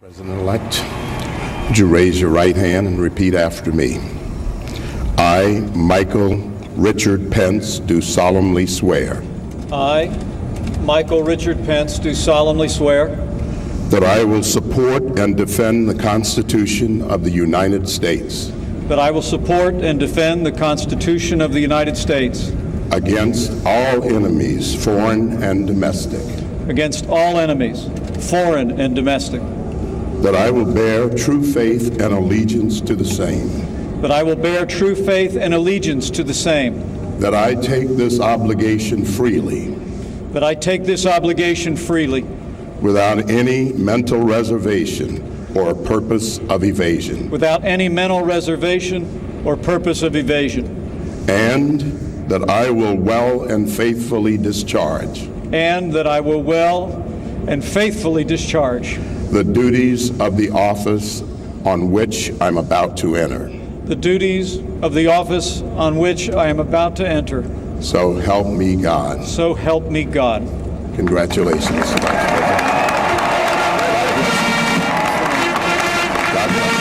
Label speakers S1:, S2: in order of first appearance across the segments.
S1: President-elect, would you raise your right hand and repeat after me? I, Michael Richard Pence, do solemnly swear
S2: I, Michael Richard Pence, do solemnly swear
S1: that I will support and defend the Constitution of the United States
S2: that I will support and defend the Constitution of the United States
S1: against all enemies, foreign and domestic,
S2: against all enemies, foreign and domestic,
S1: that I will bear true faith and allegiance to the same,
S2: that I will bear true faith and allegiance to the same,
S1: that I take this obligation freely
S2: that I take this obligation freely
S1: without any mental reservation or purpose of evasion,
S2: without any mental reservation or purpose of evasion,
S1: and that I will well and faithfully discharge
S2: and that I will well and faithfully discharge
S1: the duties of the office on which I'm about to enter.
S2: the duties of the office on which I am about to enter.
S1: So help me God.
S2: So help me God.
S1: Congratulations. God bless.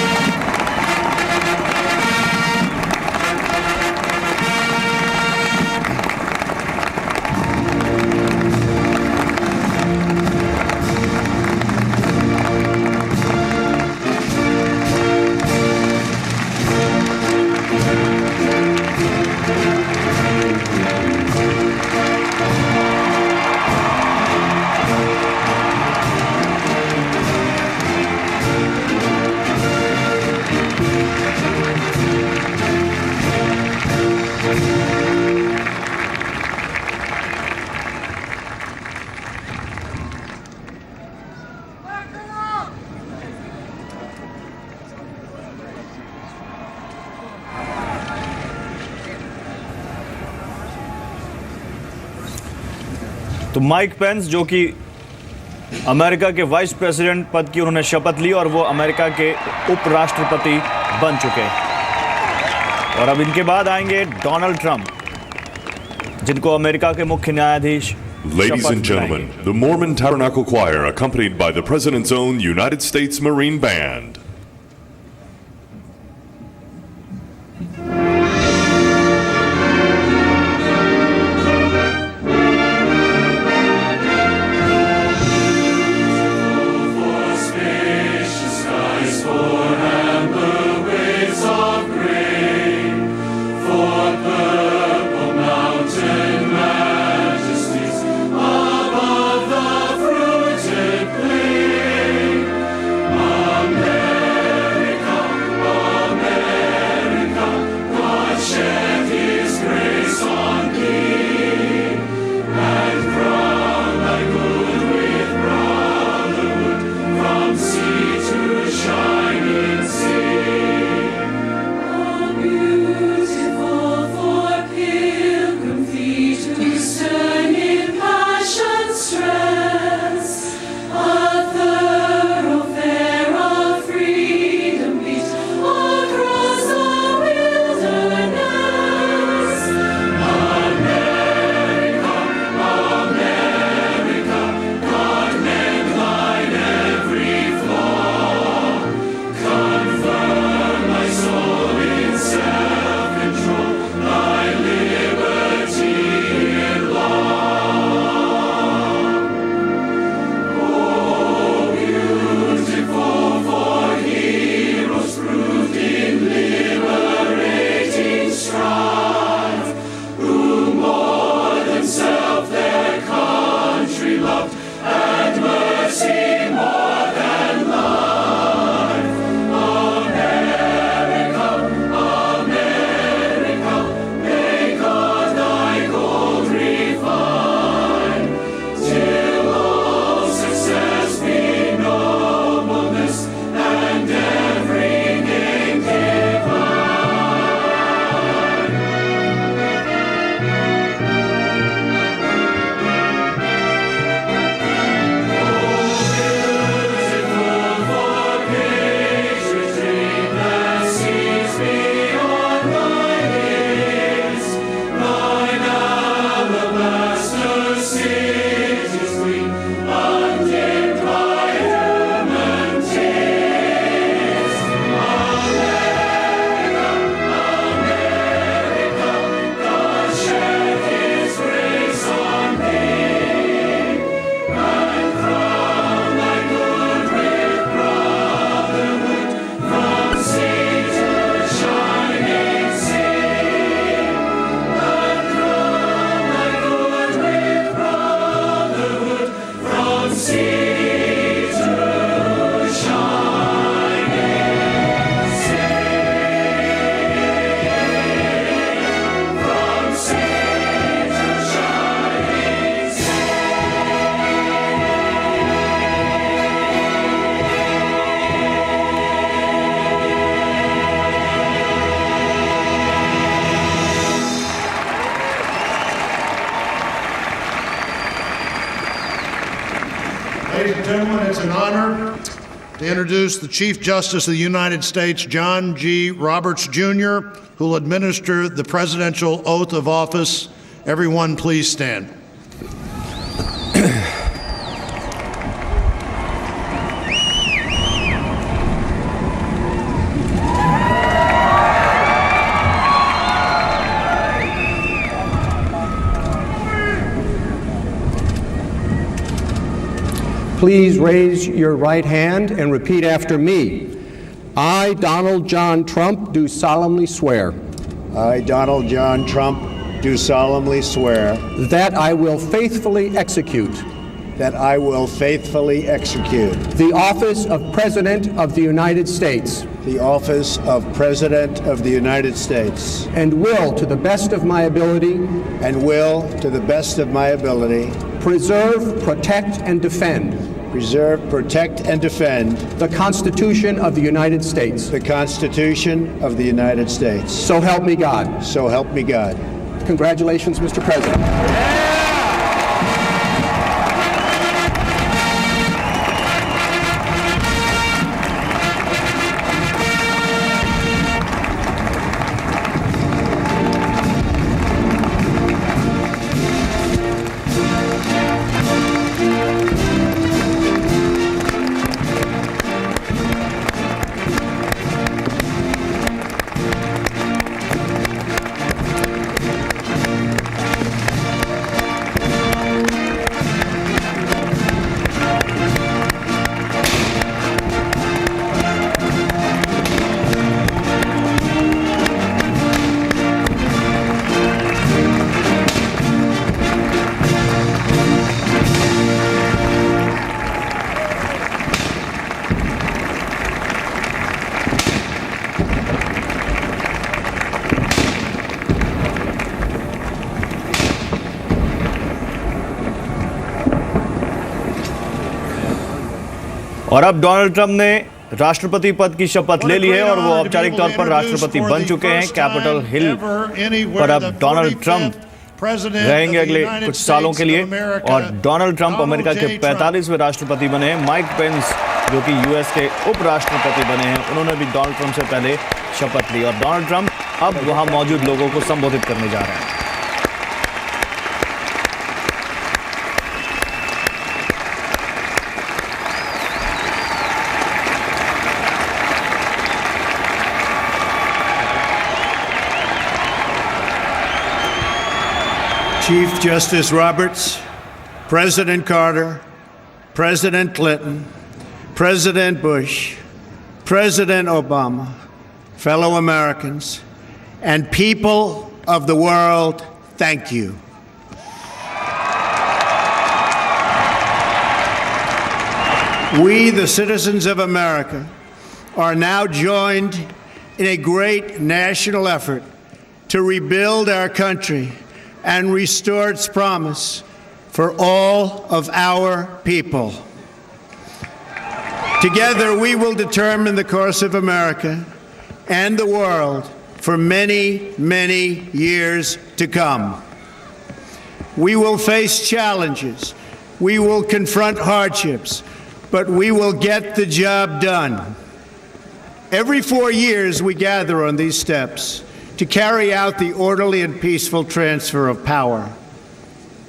S3: तो Mike Pence जो कि America के vice president पद की उन्होंने शपथ ली और वो अमेरिका के उपराष्ट्रपति बन चुके हैं। और अब इनके बाद आएंगे डोनाल्ड ट्रंप, जिनको अमेरिका के मुख्य न्यायाधीश
S4: Ladies and gentlemen, the Mormon Tabernacle Choir, accompanied by the President's own United States Marine Band.
S5: Amen. honor to introduce the Chief Justice of the United States, John G. Roberts, Jr., who will administer the presidential oath of office. Everyone, please stand.
S6: Please raise your right hand and repeat after me. I, Donald John Trump, do solemnly swear
S7: I, Donald John Trump, do solemnly swear
S6: that I will faithfully execute
S7: that I will faithfully execute
S6: the office of President of the United States
S7: the office of President of the United States
S6: and will, to the best of my ability, preserve, protect, and defend the Constitution of the United States.
S7: the Constitution of the United States.
S6: So help me God.
S7: So help me God.
S6: Congratulations, Mr. President.
S3: और अब Donald Trump ने राष्ट्रपति पद की शपथ ले ली है और वो औपचारिक तौर पर राष्ट्रपति बन चुके हैं। कैपिटल हिल पर अब डोनाल्ड ट्रंप रहेंगे अगले कुछ सालों के लिए और डोनाल्ड ट्रंप अमेरिका के 45वें राष्ट्रपति बने हैं। माइक पेंस जो कि यूएस के उपराष्ट्रपति बने हैं, उन्होंने भी डोनाल्ड ट्रंप से पहले शपथ ली और डोनाल्ड ट्रंप अब वहां मौजूद लोगों को संबोधित करने जा रहे हैं।
S7: Chief Justice Roberts, President Carter, President Clinton, President Bush, President Obama, fellow Americans, and people of the world, thank you. We, the citizens of America, are now joined in a great national effort to rebuild our country and restore its promise for all of our people. Together, we will determine the course of America and the world for many, many years to come. We will face challenges. We will confront hardships, but we will get the job done. Every 4 years, we gather on these steps to carry out the orderly and peaceful transfer of power.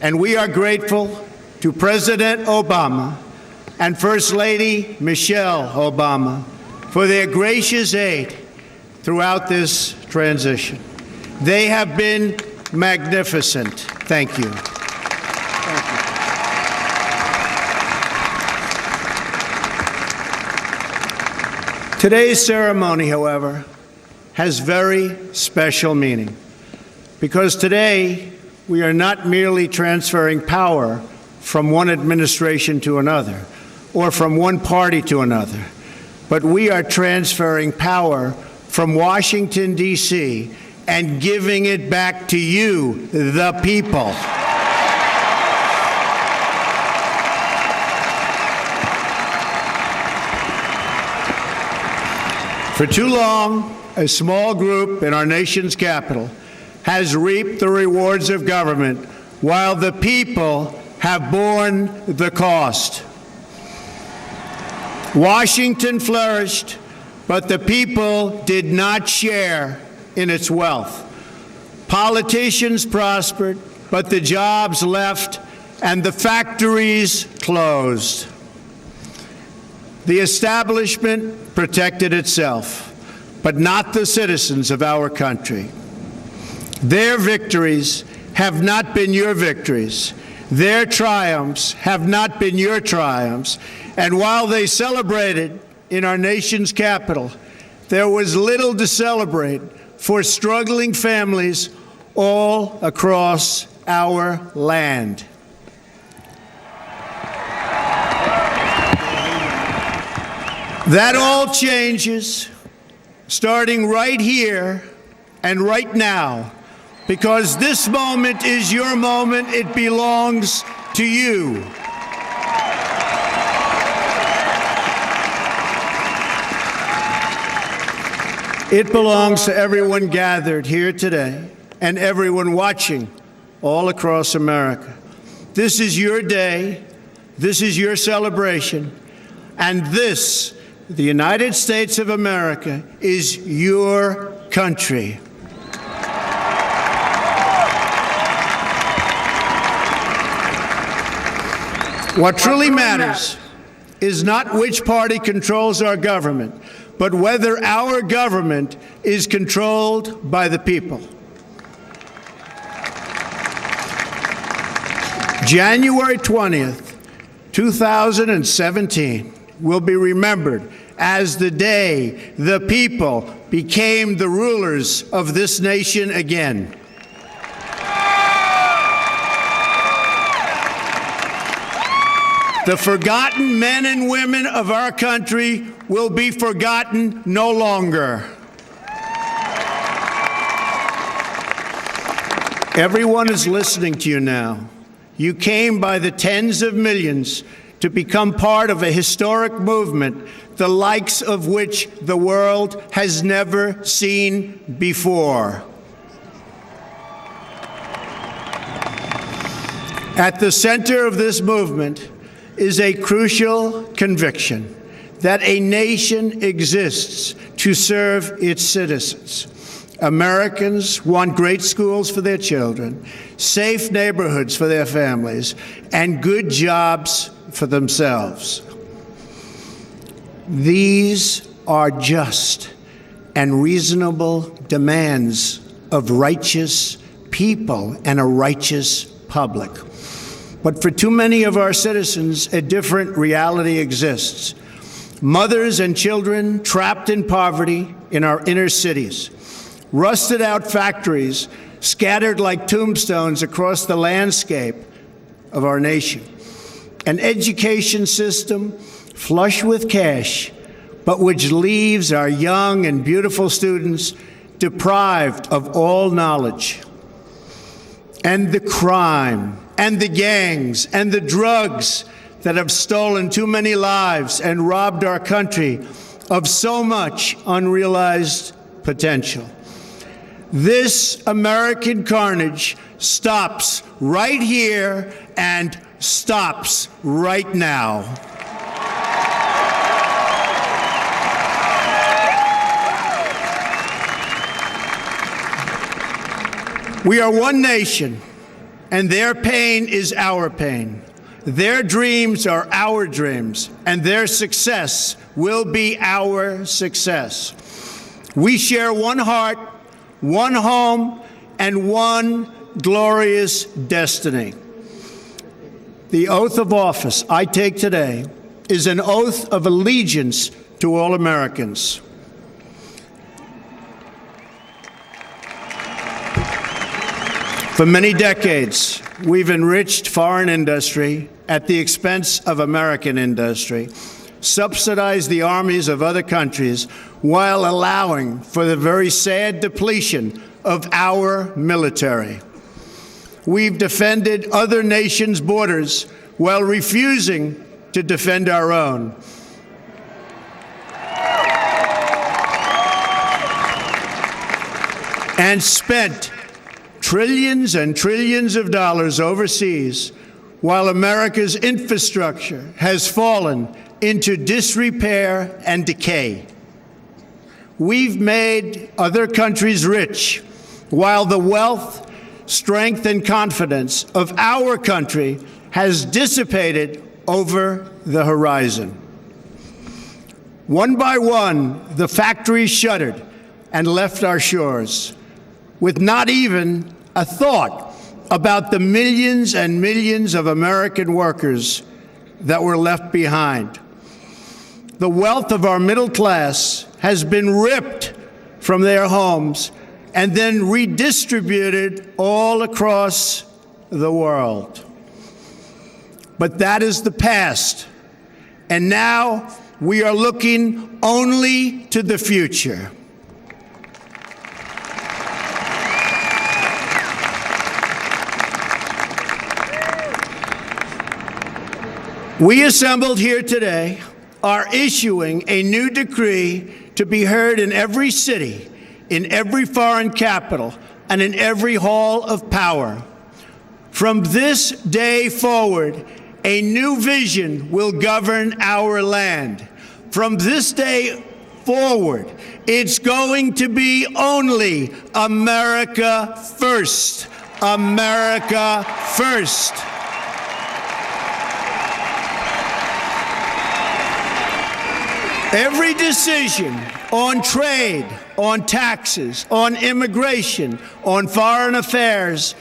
S7: And we are grateful to President Obama and First Lady Michelle Obama for their gracious aid throughout this transition. They have been magnificent. Thank you. Today's ceremony, however, has very special meaning because today we are not merely transferring power from one administration to another or from one party to another, but we are transferring power from Washington, D.C. and giving it back to you, the people. For too long, a small group in our nation's capital has reaped the rewards of government while the people have borne the cost. Washington flourished, but the people did not share in its wealth. Politicians prospered, but the jobs left and the factories closed. The establishment protected itself, but not the citizens of our country. Their victories have not been your victories. Their triumphs have not been your triumphs. And while they celebrated in our nation's capital, there was little to celebrate for struggling families all across our land. That all changes starting right here and right now, because this moment is your moment. It belongs to you. It belongs to everyone gathered here today and everyone watching all across America. This is your day. This is your celebration. And this, the United States of America, is your country. What truly matters is not which party controls our government, but whether our government is controlled by the people. January 20th, 2017 will be remembered as the day the people became the rulers of this nation again. The forgotten men and women of our country will be forgotten no longer. Everyone is listening to you now. You came by the tens of millions to become part of a historic movement, the likes of which the world has never seen before. At the center of this movement is a crucial conviction that a nation exists to serve its citizens. Americans want great schools for their children, safe neighborhoods for their families, and good jobs for themselves. These are just and reasonable demands of righteous people and a righteous public. But for too many of our citizens, a different reality exists. Mothers and children trapped in poverty in our inner cities, rusted out factories scattered like tombstones across the landscape of our nation, an education system flush with cash, but which leaves our young and beautiful students deprived of all knowledge. And the crime and the gangs and the drugs that have stolen too many lives and robbed our country of so much unrealized potential. This American carnage stops right here and stops right now. We are one nation, and their pain is our pain. Their dreams are our dreams, and their success will be our success. We share one heart, one home, and one glorious destiny. The oath of office I take today is an oath of allegiance to all Americans. For many decades, we've enriched foreign industry at the expense of American industry, subsidized the armies of other countries while allowing for the very sad depletion of our military. We've defended other nations' borders while refusing to defend our own. And spent trillions and trillions of dollars overseas while America's infrastructure has fallen into disrepair and decay. We've made other countries rich, while the wealth, strength, and confidence of our country has dissipated over the horizon. One by one, the factories shuttered and left our shores, with not even a thought about the millions and millions of American workers that were left behind. The wealth of our middle class has been ripped from their homes and then redistributed all across the world. But that is the past, and now we are looking only to the future. We assembled here today are issuing a new decree to be heard in every city, in every foreign capital, and in every hall of power. From this day forward, a new vision will govern our land. From this day forward, it's going to be only America first. America first. Every decision on trade, on taxes, on immigration, on foreign affairs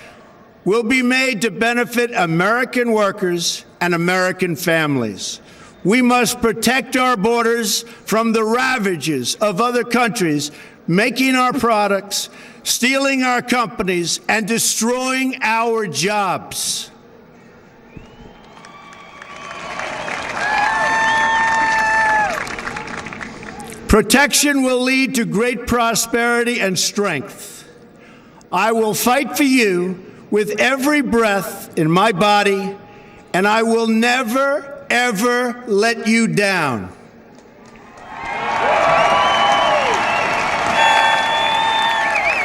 S7: will be made to benefit American workers and American families. We must protect our borders from the ravages of other countries making our products, stealing our companies, and destroying our jobs. Protection will lead to great prosperity and strength. I will fight for you with every breath in my body, and I will never, ever let you down.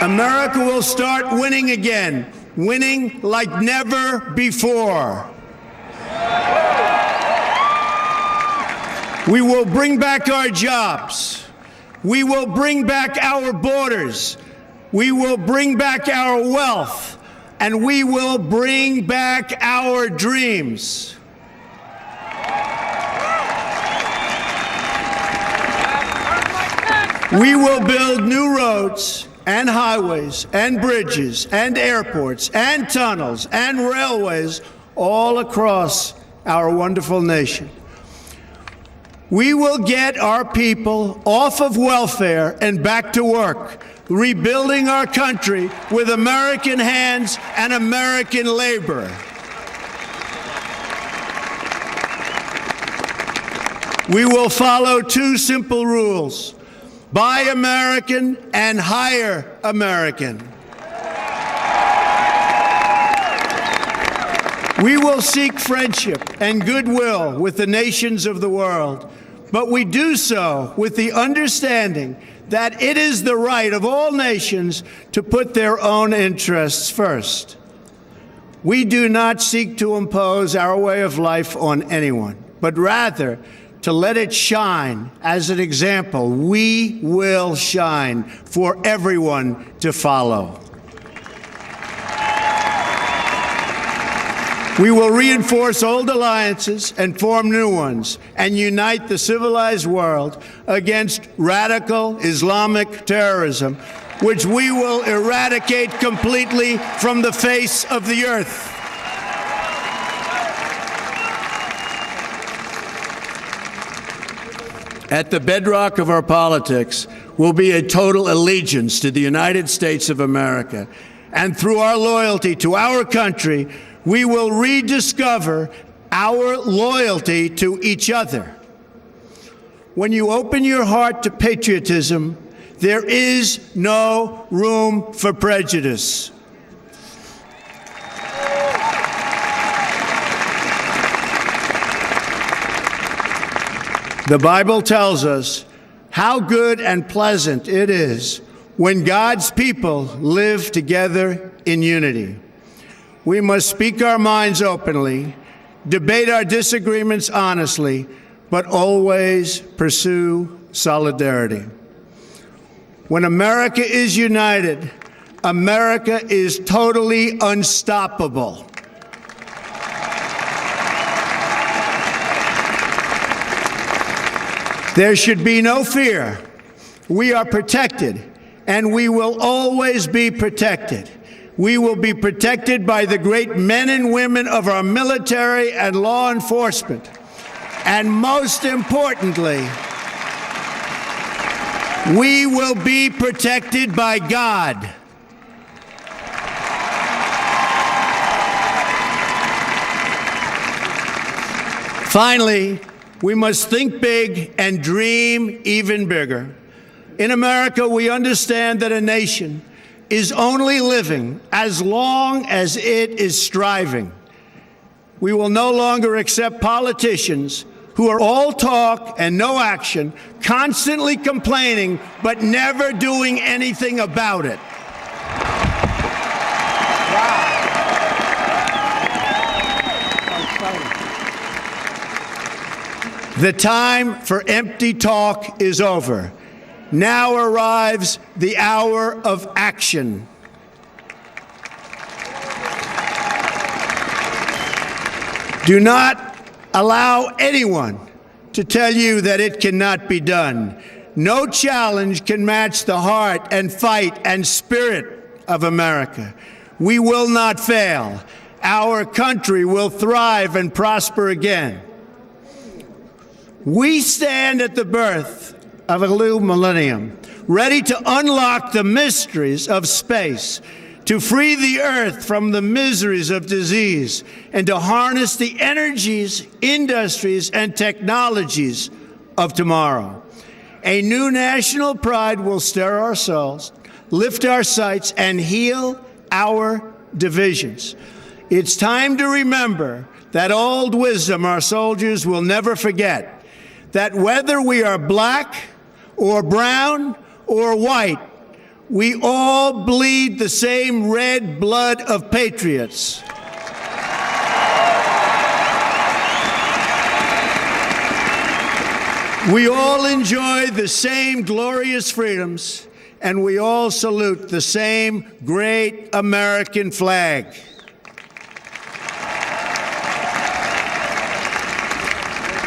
S7: America will start winning again, winning like never before. We will bring back our jobs. We will bring back our borders. We will bring back our wealth. And we will bring back our dreams. We will build new roads and highways and bridges and airports and tunnels and railways all across our wonderful nation. We will get our people off of welfare and back to work, rebuilding our country with American hands and American labor. We will follow two simple rules: buy American and hire American. We will seek friendship and goodwill with the nations of the world, but we do so with the understanding that it is the right of all nations to put their own interests first. We do not seek to impose our way of life on anyone, but rather to let it shine as an example. We will shine for everyone to follow. We will reinforce old alliances and form new ones and unite the civilized world against radical Islamic terrorism, which we will eradicate completely from the face of the earth. At the bedrock of our politics will be a total allegiance to the United States of America. And through our loyalty to our country, we will rediscover our loyalty to each other. When you open your heart to patriotism, there is no room for prejudice. The Bible tells us how good and pleasant it is when God's people live together in unity. We must speak our minds openly, debate our disagreements honestly, but always pursue solidarity. When America is united, America is totally unstoppable. There should be no fear. We are protected, and we will always be protected. We will be protected by the great men and women of our military and law enforcement. And most importantly, we will be protected by God. Finally, we must think big and dream even bigger. In America, we understand that a nation is only living as long as it is striving. We will no longer accept politicians who are all talk and no action, constantly complaining but never doing anything about it. The time for empty talk is over. Now arrives the hour of action. Do not allow anyone to tell you that it cannot be done. No challenge can match the heart and fight and spirit of America. We will not fail. Our country will thrive and prosper again. We stand at the birth of a new millennium, ready to unlock the mysteries of space, to free the earth from the miseries of disease, and to harness the energies, industries, and technologies of tomorrow. A new national pride will stir our souls, lift our sights, and heal our divisions. It's time to remember that old wisdom our soldiers will never forget, that whether we are black or brown or white, we all bleed the same red blood of patriots. We all enjoy the same glorious freedoms, and we all salute the same great American flag.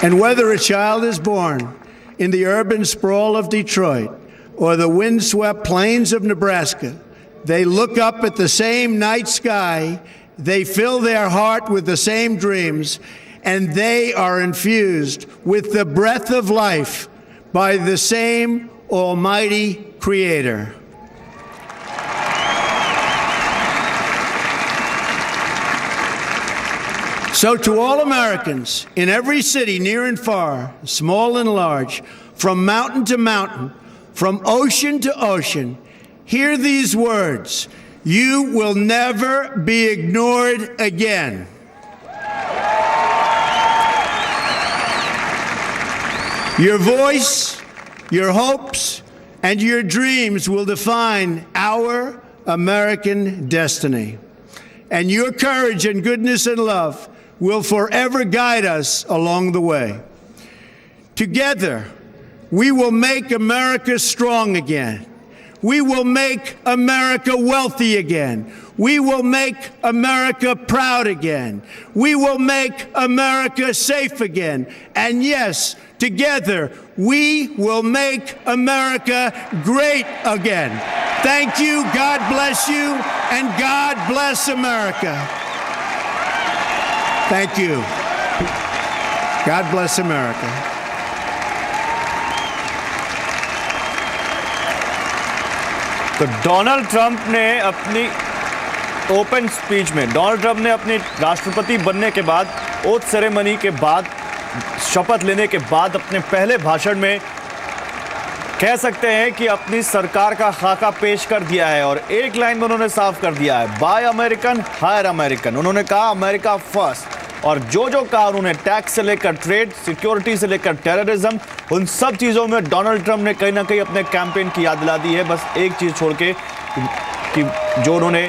S7: And whether a child is born in the urban sprawl of Detroit or the windswept plains of Nebraska, they look up at the same night sky, they fill their heart with the same dreams, and they are infused with the breath of life by the same almighty Creator. So to all Americans in every city, near and far, small and large, from mountain to mountain, from ocean to ocean, hear these words: you will never be ignored again. Your voice, your hopes, and your dreams will define our American destiny. And your courage and goodness and love will forever guide us along the way. Together, we will make America strong again. We will make America wealthy again. We will make America proud again. We will make America safe again. And yes, together, we will make America great again. Thank you, God bless you, and God bless America. Thank you. God bless America.
S3: तो Donald Trump ने अपनी open speech में, Donald Trump ने अपने राष्ट्रपति बनने के बाद, ओथ सेरेमनी के बाद, शपथ लेने के बाद अपने पहले भाषण में कह सकते हैं कि अपनी सरकार का खाका पेश कर दिया है। और एक लाइन में उन्होंने साफ कर दिया है, बाय अमेरिकन हायर अमेरिकन। उन्होंने कहा अमेरिका फर्स्ट, और जो कहा उन्होंने, टैक्स से लेकर ट्रेड, सिक्योरिटी से लेकर टेररिज्म, उन सब चीज़ों में डोनाल्ड ट्रंप ने कहीं ना कहीं अपने कैंपेन की याद दिला दी है। बस एक चीज़ छोड़ के कि जो उन्होंने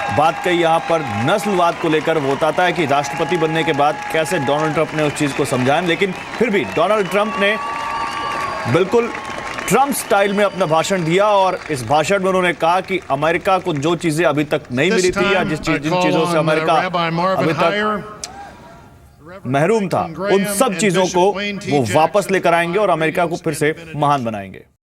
S3: बात कही यहाँ पर नस्लवाद को लेकर। वो बताता है कि राष्ट्रपति बनने के बाद कैसे डोनाल्ड ट्रंप ने उस चीज़ को समझाया, लेकिन फिर भी डोनाल्ड ट्रंप ने बिल्कुल ट्रंप स्टाइल में अपना भाषण दिया और इस भाषण में उन्होंने कहा कि अमेरिका को जो चीज़ें अभी तक नहीं मिली थी या जिन चीज़ों से अमेरिका अभी तक महरूम था, उन सब चीज़ों को वो वापस लेकर आएंगे और अमेरिका को फिर से महान बनाएंगे।